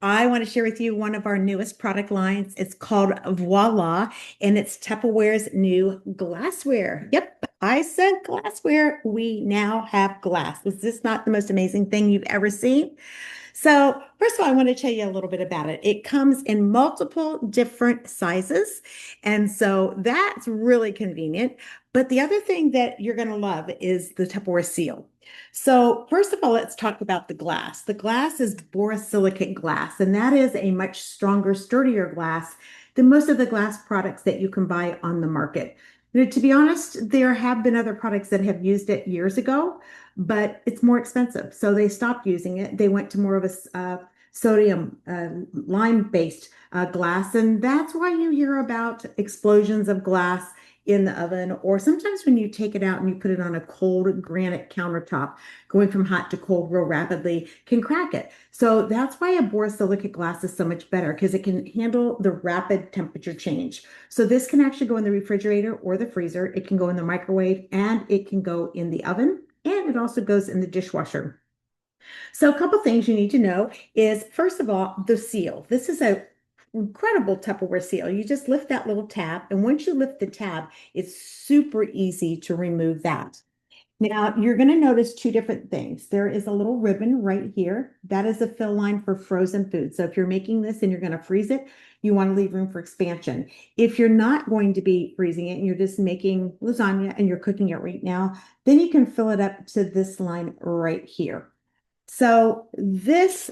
I want to share with you one of our newest product lines. It's called Voila, and it's Tupperware's new glassware. Yep, I said glassware. We now have glass. Is this not the most amazing thing you've ever seen? So, first of all, I want to tell you a little bit about it. It comes in multiple different sizes, and so that's really convenient. But the other thing that you're going to love is the Tupperware seal. So, first of all, let's talk about the glass. The glass is borosilicate glass, and that is a much stronger, sturdier glass than most of the glass products that you can buy on the market. Now, to be honest, there have been other products that have used it years ago, but it's more expensive. So they stopped using it. They went to more of a sodium lime-based glass, and that's why you hear about explosions of glass in the oven, or sometimes when you take it out and you put it on a cold granite countertop, going from hot to cold real rapidly can crack it. So that's why a borosilicate glass is so much better because it can handle the rapid temperature change. So this can actually go in the refrigerator or the freezer. It can go in the microwave and it can go in the oven, and it also goes in the dishwasher. So a couple things you need to know is, first of all, the seal. This is a incredible Tupperware seal. You just lift that little tab, and once you lift the tab, it's super easy to remove that. Now, you're going to notice two different things. There is a little ribbon right here. That is a fill line for frozen food. So if you're making this and you're going to freeze it, you want to leave room for expansion. If you're not going to be freezing it and you're just making lasagna and you're cooking it right now, then you can fill it up to this line right here. So this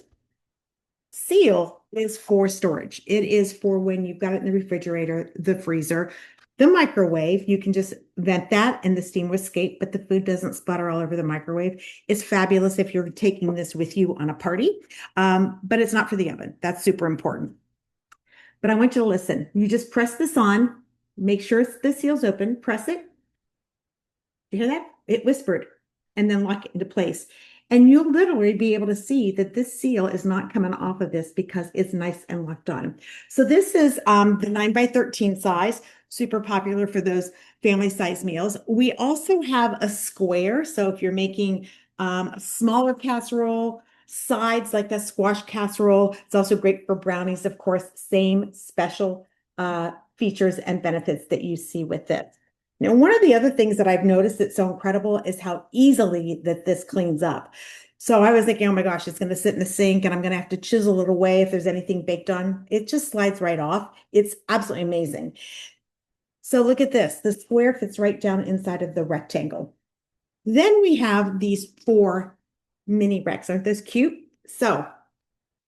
seal is for storage. It is for when you've got it in the refrigerator, the freezer, the microwave. You can just vent that and the steam will escape, but the food doesn't splatter all over the microwave. It's fabulous if you're taking this with you on a party, but it's not for the oven. That's super important. But I want you to listen. You just press this on, make sure the seal's open, press it. You hear that? It whispered, and then lock it into place. And you'll literally be able to see that this seal is not coming off of this because it's nice and locked on. So this is the 9 by 13 size, super popular for those family size meals. We also have a square. So if you're making a smaller casserole, sides like a squash casserole, it's also great for brownies, of course, same special features and benefits that you see with it. Now, one of the other things that I've noticed that's so incredible is how easily that this cleans up. So I was thinking, oh my gosh, it's going to sit in the sink and I'm going to have to chisel it away if there's anything baked on. It just slides right off. It's absolutely amazing. So look at this. The square fits right down inside of the rectangle. Then we have these four mini recs. Aren't those cute? So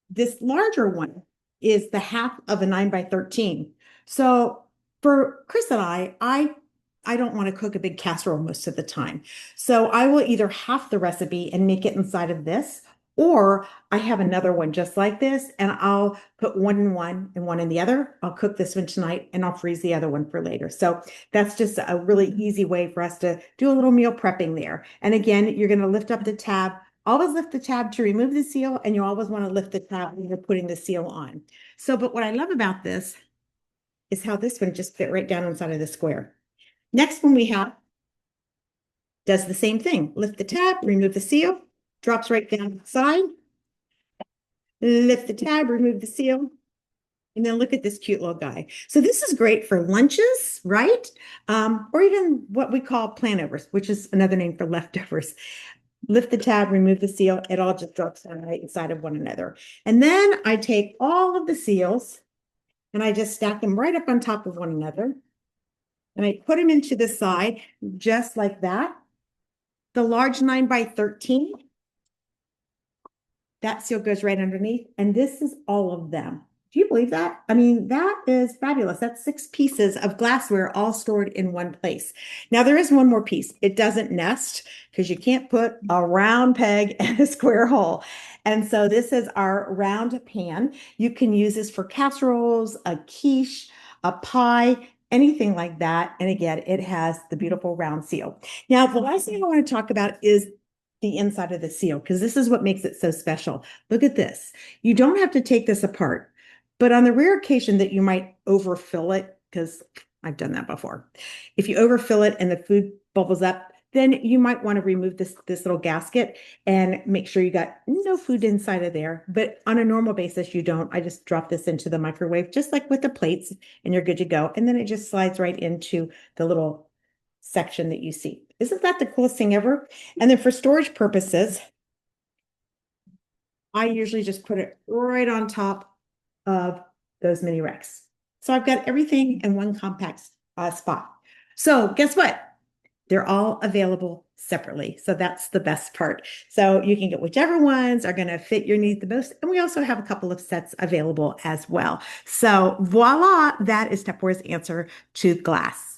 this larger one is the half of a 9 by 13. So for Chris and I don't want to cook a big casserole most of the time. So I will either half the recipe and make it inside of this, or I have another one just like this, and I'll put one in one and one in the other. I'll cook this one tonight and I'll freeze the other one for later. So that's just a really easy way for us to do a little meal prepping there. And again, you're going to lift up the tab. Always lift the tab to remove the seal, and you always want to lift the tab when you're putting the seal on. So, but what I love about this is how this one just fit right down inside of the square. Next one we have does the same thing. Lift the tab, remove the seal, drops right down the side. Lift the tab, remove the seal, and then look at this cute little guy. So this is great for lunches, right? Or even what we call planovers, which is another name for leftovers. Lift the tab, remove the seal. It all just drops down right inside of one another. And then I take all of the seals and I just stack them right up on top of one another. And I put them into the side just like that. The large 9 by 13, that seal goes right underneath. And this is all of them. Do you believe that? I mean, that is fabulous. That's 6 pieces of glassware all stored in one place. Now, there is one more piece. It doesn't nest because you can't put a round peg in a square hole. And so this is our round pan. You can use this for casseroles, a quiche, a pie, anything like that. And again, it has the beautiful round seal. Now, the last thing I want to talk about is the inside of the seal, because this is what makes it so special. Look at this. You don't have to take this apart, but on the rare occasion that you might overfill it, because I've done that before. If you overfill it and the food bubbles up, then you might want to remove this little gasket and make sure you got no food inside of there. But on a normal basis, you don't. I just drop this into the microwave, just like with the plates, and you're good to go. And then it just slides right into the little section that you see. Isn't that the coolest thing ever? And then for storage purposes, I usually just put it right on top of those mini racks. So I've got everything in one compact spot. So guess what? They're all available separately. So that's the best part. So you can get whichever ones are going to fit your needs the most. And we also have a couple of sets available as well. So voila, that is Tupperware's answer to glass.